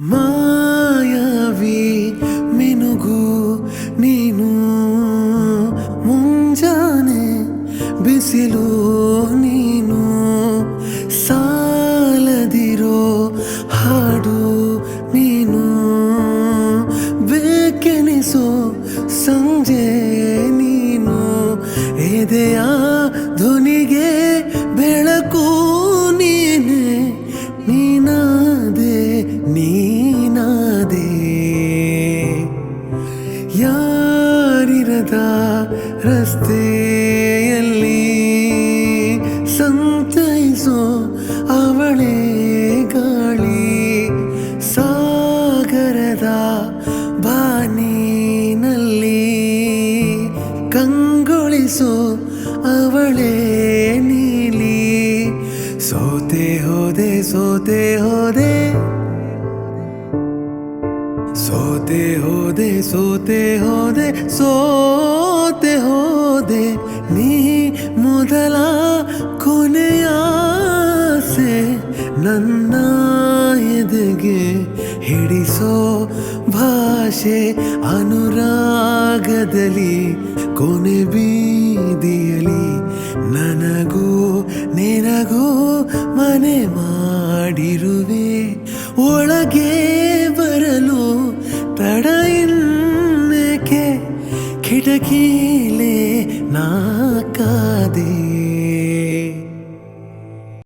ಮಾಯಾವಿ ಮಿನುಗು ನೀನು ಮುಂಜಾನೆ ಬಿಸಿಲು ನೀನು ಸಾಲದಿರೋ ಹಾಡು ನೀನು ಬೇಕೆನಿಸೋ ಸಂಜೆ ನೀನು ಎದೆಯ ಧ್ವನಿಗೆ ಬೆಳಕು ನೀನೆ ನೀನಾದೆ ನೀನಾದೆ ಯಾರಿರದ ರಸ್ತೆಯಲ್ಲಿ ಸಂತೈಸೋ ಅವಳೇ ಗಾಳಿ ಸಾಗರದ ಬಾನಿನಲ್ಲಿ ಕಂಗೊಳಿಸೋ ಅವಳೇ ನೀಲಿ ಸೋತೆ ಹೋದೆ ಸೋತೆ ಹೋದೆ ಸೋತೆ ಹೋದೆ ಸೋತೆ ಹೋದೆ ಸೋತೆ ಹೋದೆ ನೀ ಮೊದಲ ಕೊನೆಯಾಸೆ ನನ್ನ ಎದೆಗೆ ಹಿಡಿಸೋ ಭಾಷೆ ಅನುರಾಗದಲ್ಲಿ ಕೊನೆ ಬೀದಿಯಲಿ ನನಗೂ ನಿನಗೂ ಮನೆ ಮಾಡಿರುವೆ ಒಳಗೆ ಬರಲು ತಡ ಇನ್ನೇಕೆ ಕಿಟಕಿಲೇ ನಾ ಕಾದೆ